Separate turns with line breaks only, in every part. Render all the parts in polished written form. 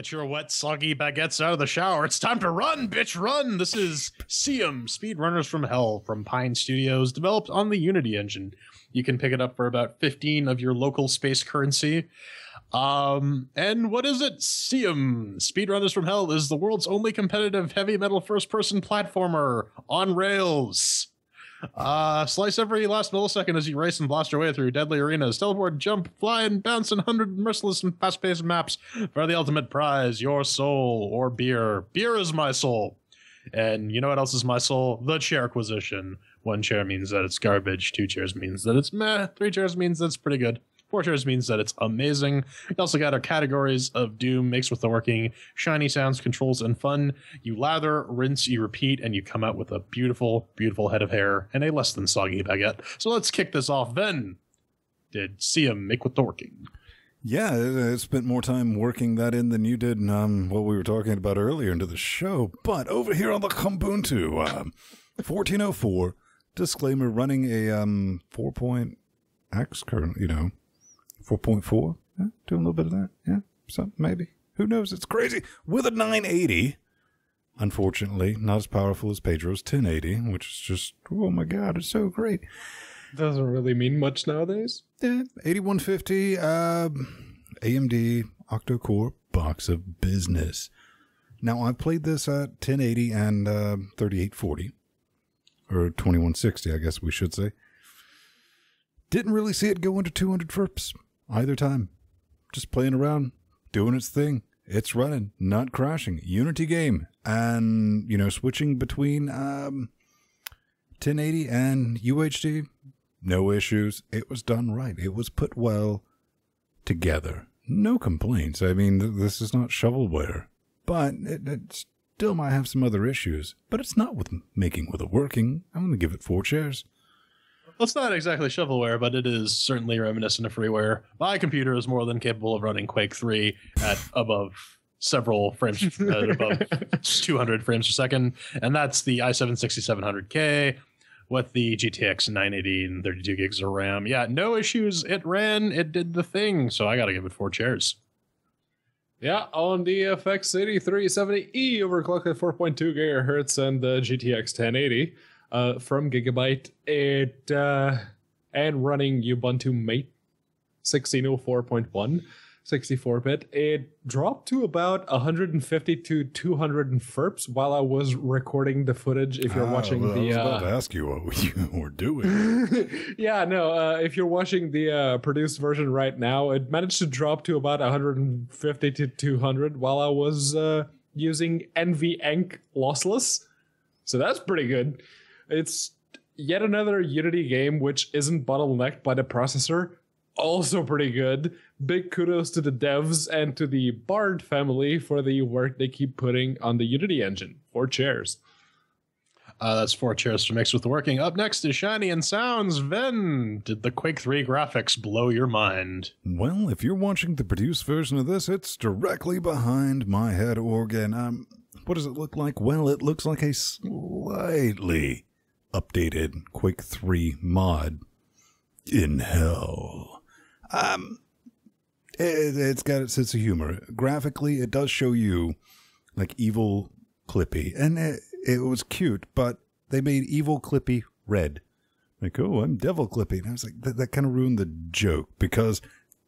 Get your wet, soggy baguettes out of the shower. It's time to run, bitch, run! This is Sium, Speedrunners from Hell from Pine Studios, developed on the Unity engine. You can pick it up for about 15 of your local space currency. And what is it? Sium, Speedrunners from Hell is the world's only competitive heavy metal first-person platformer on rails. Slice every last millisecond as you race and blast your way through deadly arenas. Teleport, jump, fly, and bounce in 100 merciless and fast-paced maps for the ultimate prize, your soul or beer. Beer is my soul. And you know what else is my soul? The Chairquisition. 1 chair means that it's garbage. 2 chairs means that it's meh. 3 chairs means that it's pretty good. 4 chairs means that it's amazing. We also got our categories of Doom, Makes with the Working, Shiny Sounds, Controls, and Fun. You lather, rinse, you repeat, and you come out with a beautiful, beautiful head of hair and a less than soggy baguette. So let's kick this off. Then, did Sium make with the working?
Yeah, I spent more time working that in than you did in what we were talking about earlier into the show. But over here on the Kubuntu, 1404, disclaimer, running a 4.x current, 4.4, yeah, doing a little bit of that, yeah, something maybe. Who knows? It's crazy. With a 980, unfortunately, not as powerful as Pedro's 1080, which is just, oh my god, it's so great.
Doesn't really mean much nowadays.
Yeah, 8150, AMD octa-core box of business. Now, I've played this at 1080 and 3840, or 2160, I guess we should say. Didn't really see it go into 200 FERPs either time. Just playing around, doing its thing. It's running, not crashing. Unity game. And, switching between 1080 and UHD, no issues. It was done right. It was put well together. No complaints. I mean, this is not shovelware. But it still might have some other issues. But it's not with making with a working. I'm going to give it 4 chairs.
Well, it's not exactly shovelware, but it is certainly reminiscent of freeware. My computer is more than capable of running Quake 3 at above several frames, above 200 frames per second. And that's the i7-6700K with the GTX 980 and 32 gigs of RAM. Yeah, no issues. It ran. It did the thing. So I got to give it 4 chairs.
Yeah, on the FX 8370E overclocked at 4.2 gigahertz and the GTX 1080. From Gigabyte, and running Ubuntu Mate 1604.1, 64-bit. It dropped to about 150 to 200 FERPs while I was recording the footage. If you're watching
I was about to ask you what you were doing.
Yeah, no, if you're watching the produced version right now, it managed to drop to about 150 to 200 while I was using NVEnc lossless. So that's pretty good. It's yet another Unity game which isn't bottlenecked by the processor. Also pretty good. Big kudos to the devs and to the Bard family for the work they keep putting on the Unity engine. 4 chairs.
That's 4 chairs to mix with the working. Up next is Shiny and Sounds. Ven, did the Quake 3 graphics blow your mind?
Well, if you're watching the produced version of this, it's directly behind my head organ. What does it look like? Well, it looks like a slightly updated Quake 3 mod in hell. It's got its sense of humor. Graphically, it does show you like evil Clippy, and it was cute, but they made evil Clippy red. Like, oh, I'm Devil Clippy. And I was like, that kind of ruined the joke because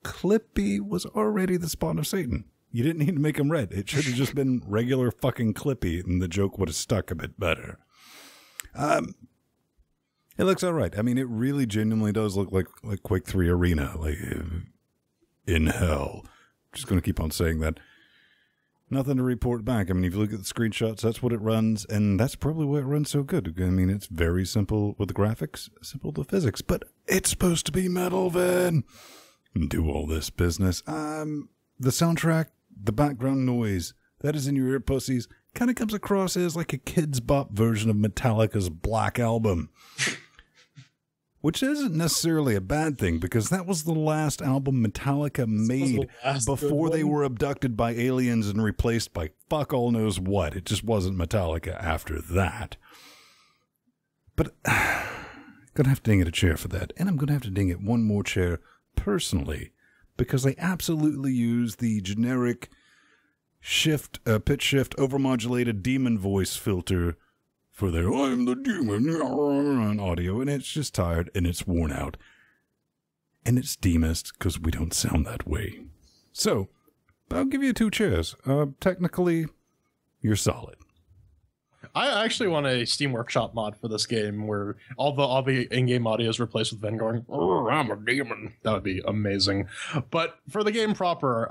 Clippy was already the spawn of Satan. You didn't need to make him red. It should have just been regular fucking Clippy, and the joke would have stuck a bit better. It looks all right. I mean, it really genuinely does look like Quake 3 Arena, like in hell. Just going to keep on saying that. Nothing to report back. I mean, if you look at the screenshots, that's what it runs, and that's probably why it runs so good. I mean, it's very simple with the graphics, simple to physics, but it's supposed to be metal, Ven. Do all this business. The soundtrack, the background noise, that is in your ear pussies, kind of comes across as like a Kids Bop version of Metallica's Black Album. Which isn't necessarily a bad thing, because that was the last album Metallica made before they were abducted by aliens and replaced by fuck all knows what. It just wasn't Metallica after that. But I'm going to have to ding it a chair for that. And I'm going to have to ding it 1 more chair personally, because they absolutely use the generic pitch shift, overmodulated demon voice filter for their "I'm the demon" audio, and it's just tired and it's worn out. And it's demist because we don't sound that way. So, I'll give you 2 cheers. Technically, you're solid.
I actually want a Steam Workshop mod for this game where all the in-game audio is replaced with Ven going, "Oh, I'm a demon." That would be amazing. But for the game proper,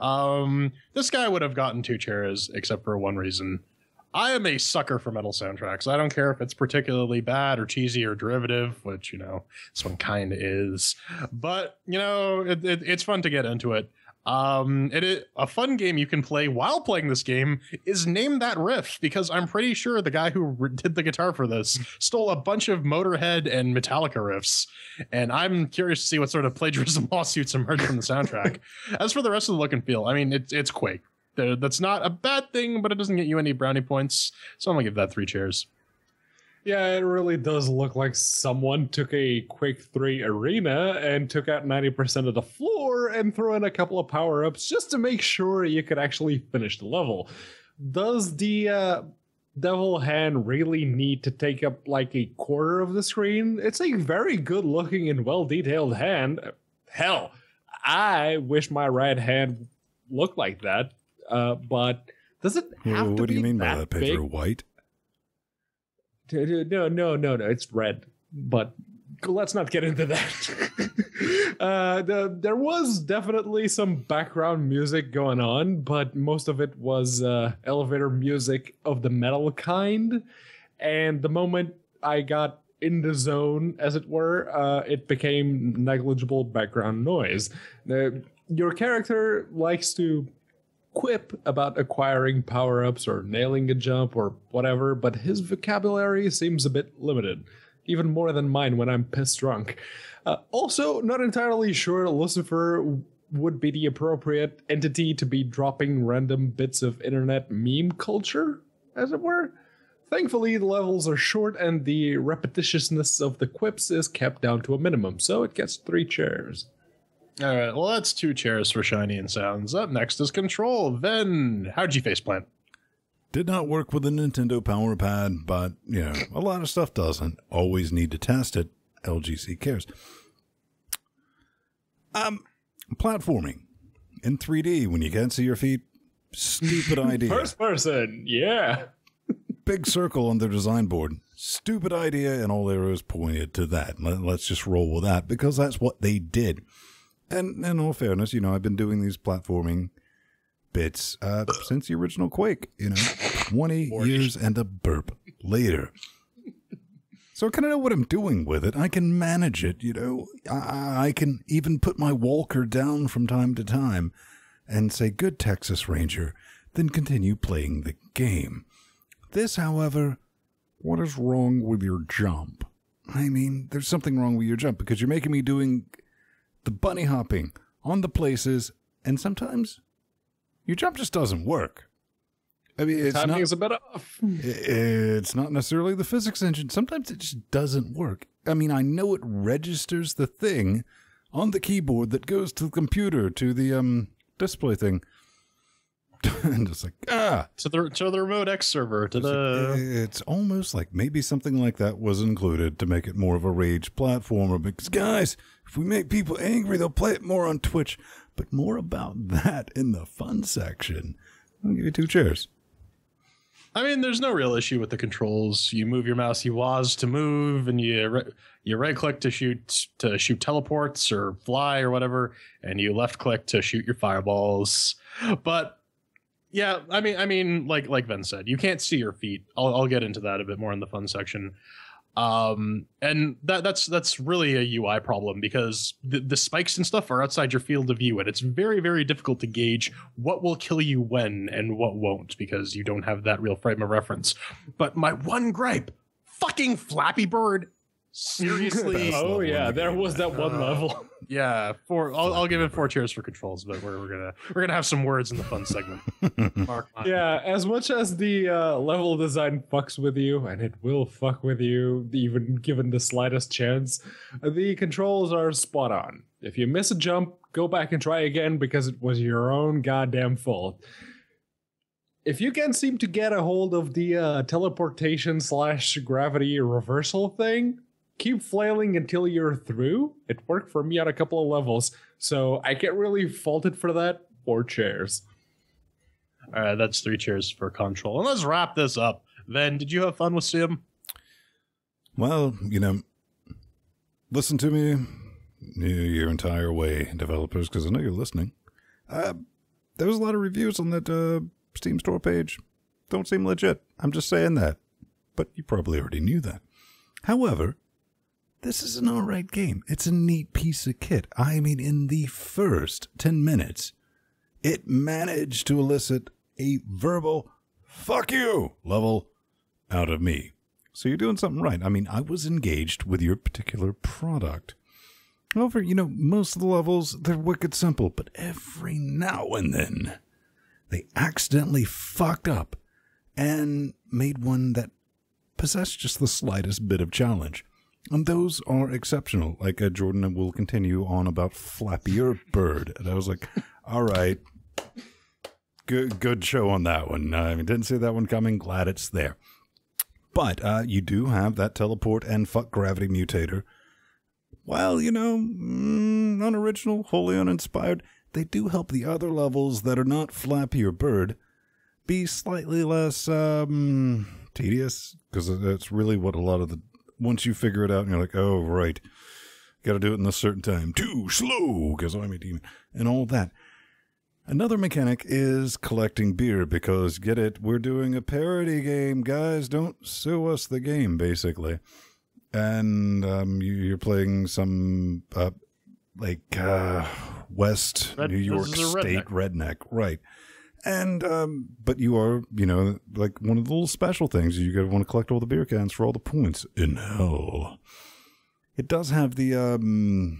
this guy would have gotten 2 cheers, except for one reason. I am a sucker for metal soundtracks. I don't care if it's particularly bad or cheesy or derivative, which, this one kind of is. But, it's fun to get into it. It is a fun game you can play while playing this game is Name That Riff, because I'm pretty sure the guy who did the guitar for this stole a bunch of Motorhead and Metallica riffs, and I'm curious to see what sort of plagiarism lawsuits emerge from the soundtrack. As for the rest of the look and feel, I mean, it's Quake. That's not a bad thing, but it doesn't get you any brownie points, so I'm gonna give that 3 cheers.
Yeah, it really does look like someone took a Quake 3 arena and took out 90% of the floor and threw in a couple of power-ups just to make sure you could actually finish the level. Does the Devil Hand really need to take up like a quarter of the screen? It's a very good-looking and well-detailed hand. Hell, I wish my right hand looked like that, but does it have to be
What do you mean by
that
that, Pedro?
big?
White?
No, it's red, but let's not get into that. There was definitely some background music going on, but most of it was elevator music of the metal kind, and the moment I got in the zone, as it were, it became negligible background noise. Your character likes to quip about acquiring power-ups or nailing a jump or whatever, but his vocabulary seems a bit limited, even more than mine when I'm pissed drunk. Also, not entirely sure Lucifer would be the appropriate entity to be dropping random bits of internet meme culture, as it were. Thankfully, the levels are short and the repetitiousness of the quips is kept down to a minimum, so it gets 3 cheers.
All right, well, that's 2 cheers for Shiny and Sounds. Up next is Control. Ven, how'd you faceplant?
Did not work with the Nintendo Power Pad, but, a lot of stuff doesn't. Always need to test it. LGC cares. Platforming in 3D when you can't see your feet. Stupid idea.
First person, yeah.
Big circle on their design board. Stupid idea, and all arrows pointed to that. Let's just roll with that, because that's what they did. And in all fairness, I've been doing these platforming bits since the original Quake, 20 years and a burp later. So I kind of know what I'm doing with it. I can manage it, I can even put my walker down from time to time and say, "Good Texas Ranger," then continue playing the game. This, however, what is wrong with your jump? I mean, there's something wrong with your jump, because you're making me doing the bunny hopping on the places, and sometimes your jump just doesn't work. I mean,
Timing is a bit off.
It's not necessarily the physics engine. Sometimes it just doesn't work. I mean, I know it registers the thing on the keyboard that goes to the computer, to the display thing. And it's like,
To the Remote X server, to the...
It's almost like maybe something like that was included to make it more of a rage platformer. Because, guys, if we make people angry, they'll play it more on Twitch. But more about that in the fun section. I'll give you 2 cheers.
I mean, there's no real issue with the controls. You move your mouse, you WAS to move, and you right-click to shoot teleports or fly or whatever, and you left-click to shoot your fireballs. But yeah, I mean, like Ven said, you can't see your feet. I'll get into that a bit more in the fun section. And that's really a UI problem, because the spikes and stuff are outside your field of view, and it's very, very difficult to gauge what will kill you when and what won't, because you don't have that real frame of reference. But my one gripe, fucking Flappy Bird. Seriously.
Oh yeah, there was that one level.
Yeah, I'll give it 4 cheers for controls, but we're gonna have some words in the fun segment.
Yeah, as much as the level design fucks with you, and it will fuck with you even given the slightest chance, the controls are spot on. If you miss a jump, go back and try again, because it was your own goddamn fault. If you can seem to get a hold of the teleportation / gravity reversal thing, keep flailing until you're through. It worked for me on a couple of levels, so I can't really fault it for that, or chairs.
All right, that's 3 cheers for Control. And let's wrap this up. Then, did you have fun with Sim?
Well, listen to me your entire way, developers, because I know you're listening. There was a lot of reviews on that Steam store page. Don't seem legit. I'm just saying that. But you probably already knew that. However, this is an alright game. It's a neat piece of kit. I mean, in the first 10 minutes, it managed to elicit a verbal fuck you level out of me. So you're doing something right. I mean, I was engaged with your particular product. However, most of the levels, they're wicked simple, but every now and then, they accidentally fucked up and made one that possessed just the slightest bit of challenge. And those are exceptional. Like Jordan will continue on about Flappier Bird. And I was like, all right, good show on that one. I didn't see that one coming. Glad it's there. But you do have that teleport and fuck gravity mutator. While, unoriginal, wholly uninspired, they do help the other levels that are not Flappier Bird be slightly less tedious. Because that's really what a lot of the... Once you figure it out and you're like, oh, right, got to do it in a certain time. Too slow, because I'm a demon. And all that. Another mechanic is collecting beer, because, get it, we're doing a parody game, guys. Don't sue us the game, basically. And you're playing some, West New York State redneck. Right. And, but you are, like one of the little special things. You want to collect all the beer cans for all the points in hell. It does have the,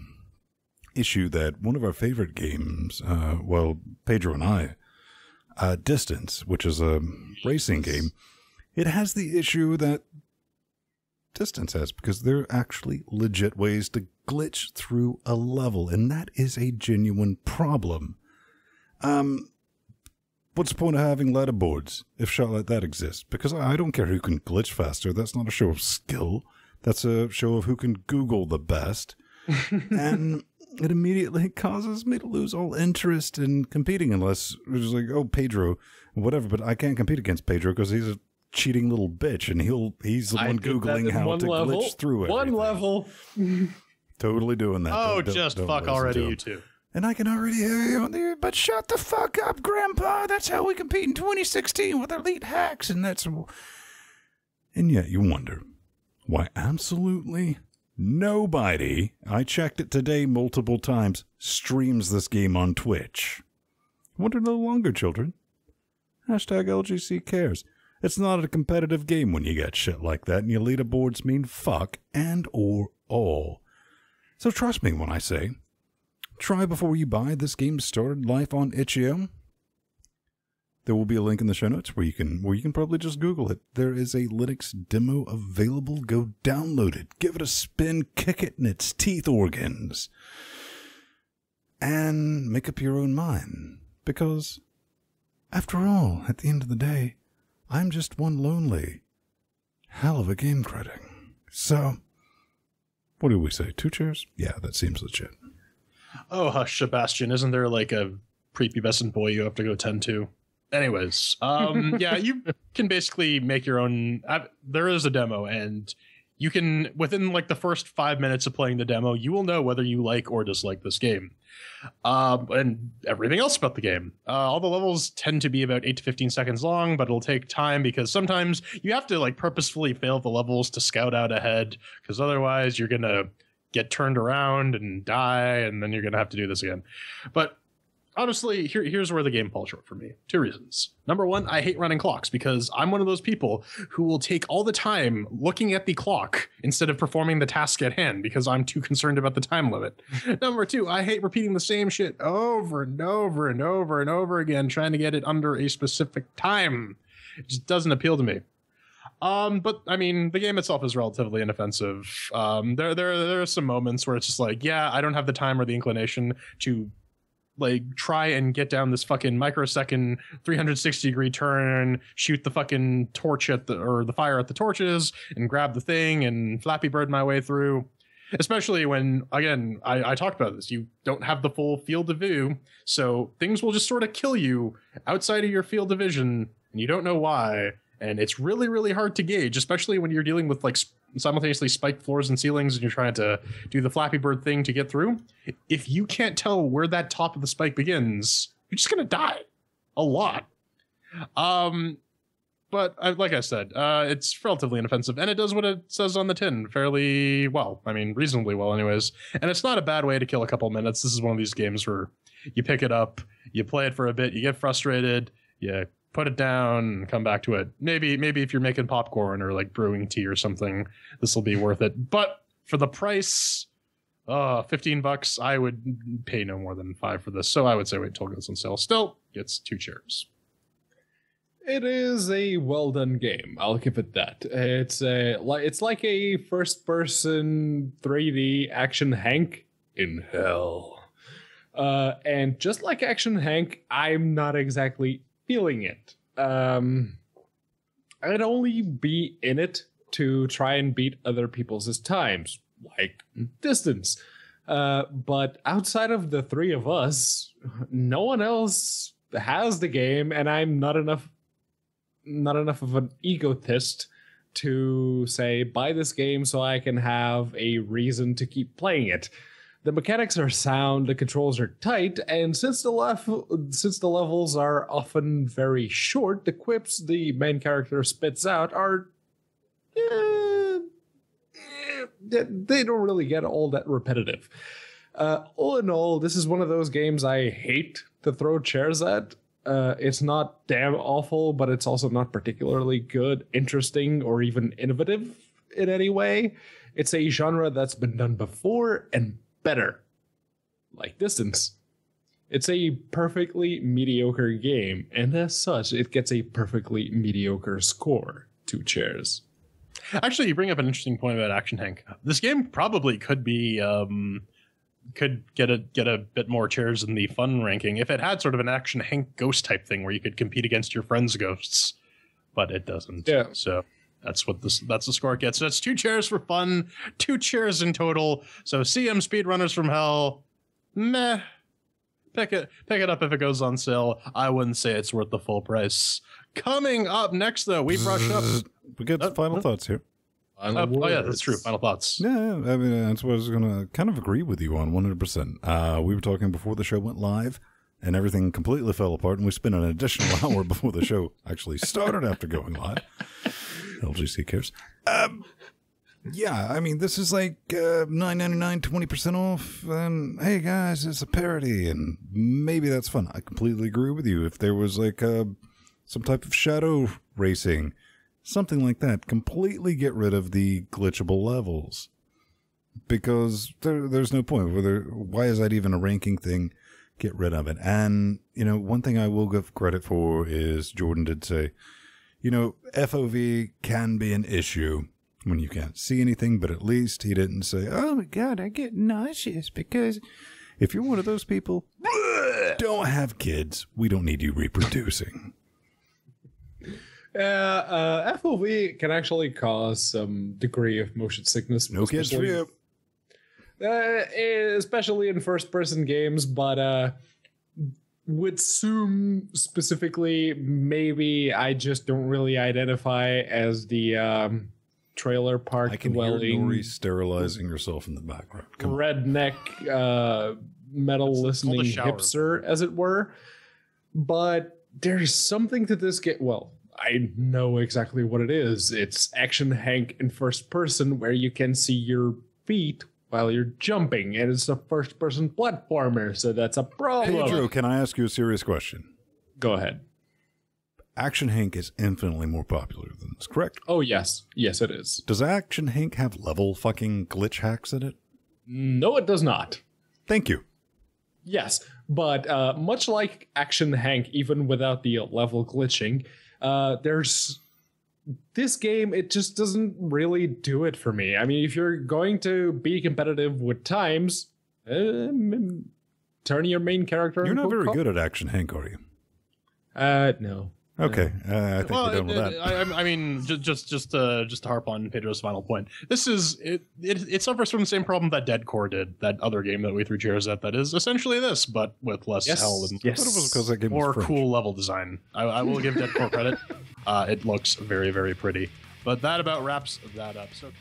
issue that one of our favorite games, Pedro and I, Distance, which is a racing game, it has the issue that Distance has, because there are actually legit ways to glitch through a level, and that is a genuine problem. What's the point of having letterboards if shit like that exists? Because I don't care who can glitch faster. That's not a show of skill. That's a show of who can Google the best. And it immediately causes me to lose all interest in competing, unless it's like, oh, Pedro, whatever. But I can't compete against Pedro because he's a cheating little bitch, and he's the one Googling how to glitch through it.
One level.
Totally doing that.
Oh, don't fuck already, you two.
And I can already hear you on there, but shut the fuck up, Grandpa. That's how we compete in 2016 with elite hacks, and that's... And yet you wonder why absolutely nobody, I checked it today multiple times, streams this game on Twitch. Wonder no longer, children. Hashtag LGC cares. It's not a competitive game when you get shit like that, and your leaderboards mean fuck and or all. So trust me when I say, try before you buy. This game started life on Itch.io. There will be a link in the show notes where you can probably just Google it. There is a Linux demo available. Go download it. Give it a spin. Kick it in its teeth organs. And make up your own mind. Because, after all, at the end of the day, I'm just one lonely hell of a game critic. So, what do we say? 2 chairs? Yeah, that seems legit.
Oh, hush, Sebastian. Isn't there like a prepubescent boy you have to go tend to? Anyways, yeah, you can basically make your own. There is a demo, and you can, within like the first 5 minutes of playing the demo, you will know whether you like or dislike this game. And everything else about the game. All the levels tend to be about 8 to 15 seconds long, but it'll take time because sometimes you have to like purposefully fail the levels to scout out ahead, because otherwise you're gonna get turned around and die, and then you're gonna have to do this again. But honestly, here's where the game falls short for me. 2 reasons. Number 1, I hate running clocks because I'm one of those people who will take all the time looking at the clock instead of performing the task at hand because I'm too concerned about the time limit. Number 2, I hate repeating the same shit over and over and over and over again, trying to get it under a specific time. It just doesn't appeal to me. But I mean, the game itself is relatively inoffensive. There are some moments where it's just like, yeah, I don't have the time or the inclination to like try and get down this fucking microsecond 360-degree turn, shoot the fucking torch at the fire at the torches, and grab the thing and Flappy Bird my way through. Especially when, again, I talked about this, you don't have the full field of view, so things will just sort of kill you outside of your field of vision, and you don't know why. And it's really, really hard to gauge, especially when you're dealing with like simultaneously spiked floors and ceilings and you're trying to do the Flappy Bird thing to get through. If you can't tell where that top of the spike begins, you're just going to die a lot. But like I said, it's relatively inoffensive, and it does what it says on the tin fairly well. I mean, reasonably well anyways. And it's not a bad way to kill a couple minutes. This is one of these games where you pick it up, you play it for a bit, you get frustrated, you put it down and come back to it. Maybe if you're making popcorn or like brewing tea or something, this will be worth it. But for the price, $15, I would pay no more than $5 for this. So I would say wait until it goes on sale. Still gets 2 chairs.
It is a well done game. I'll give it that. It's like a first person 3D Action Hank in hell. And just like Action Hank, I'm not exactly feeling it. I'd only be in it to try and beat other people's times, like Distance. But outside of the 3 of us, no one else has the game, and I'm not enough of an egotist to say buy this game so I can have a reason to keep playing it. The mechanics are sound, the controls are tight, and since the levels are often very short, the quips the main character spits out are they don't really get all that repetitive. All in all, this is one of those games I hate to throw chairs at. It's not damn awful, but it's also not particularly good, interesting, or even innovative in any way. It's a genre that's been done before and better, like Distance. It's a perfectly mediocre game, and as such, it gets a perfectly mediocre score. 2 chairs.
Actually, you bring up an interesting point about Action Hank. This game probably could be could get a bit more chairs in the fun ranking if it had sort of an Action Hank ghost type thing where you could compete against your friends' ghosts, but it doesn't.
Yeah.
So that's the score it gets. So that's 2 chairs for fun, 2 chairs in total. So CM Speedrunners from Hell, meh. Pick it up if it goes on sale. I wouldn't say it's worth the full price. Coming up next, though, we brush up.
We get final thoughts here.
Oh yeah, that's true. Final thoughts.
Yeah, I mean, that's what I was going to kind of agree with you on 100%. We were talking before the show went live, and everything completely fell apart, and we spent an additional hour before the show actually started after going live. LGC cares. Yeah, I mean, this is like $9.99, 20% off, and hey guys, it's a parody, and maybe that's fun. I completely agree with you. If there was like some type of shadow racing, something like that, completely get rid of the glitchable levels, because there's no point. Why is that even a ranking thing? Get rid of it. And, you know, one thing I will give credit for is Jordan did say, you know, FOV can be an issue when you can't see anything, but at least he didn't say, oh my God, I get nauseous, because if you're one of those people, don't have kids. We don't need you reproducing.
FOV can actually cause some degree of motion sickness.
No kids for you.
Especially in first-person games, but with Zoom specifically, maybe I just don't really identify as the trailer park
I can hear Nori sterilizing herself in the background.
Redneck metal listening hipster, as it were. But there's something to this game. Well, I know exactly what it is. It's Action Hank in first person, where you can see your feet while you're jumping, and it's a first person platformer, so that's a problem.
Pedro, can I ask you a serious question?
Go ahead.
Action Hank is infinitely more popular than this, correct?
Oh, yes. Yes, it is.
Does Action Hank have level fucking glitch hacks in it?
No, it does not.
Thank you.
Yes, but much like Action Hank, even without the level glitching, there's this game, it just doesn't really do it for me. I mean, if you're going to be competitive with times, 2 turn your main character.
You're not
into a
very
cop.
good at action, Hank, are you?
No.
Okay, I think we're done with that.
I mean, just to harp on Pedro's final point, this is it suffers from the same problem that Dead Core did, that other game that we threw chairs at. That is essentially this, but with less hell and
I thought it was because that game was
more
French.
cool level design. I will give Dead Core credit. It looks very, very pretty. But that about wraps that up. So.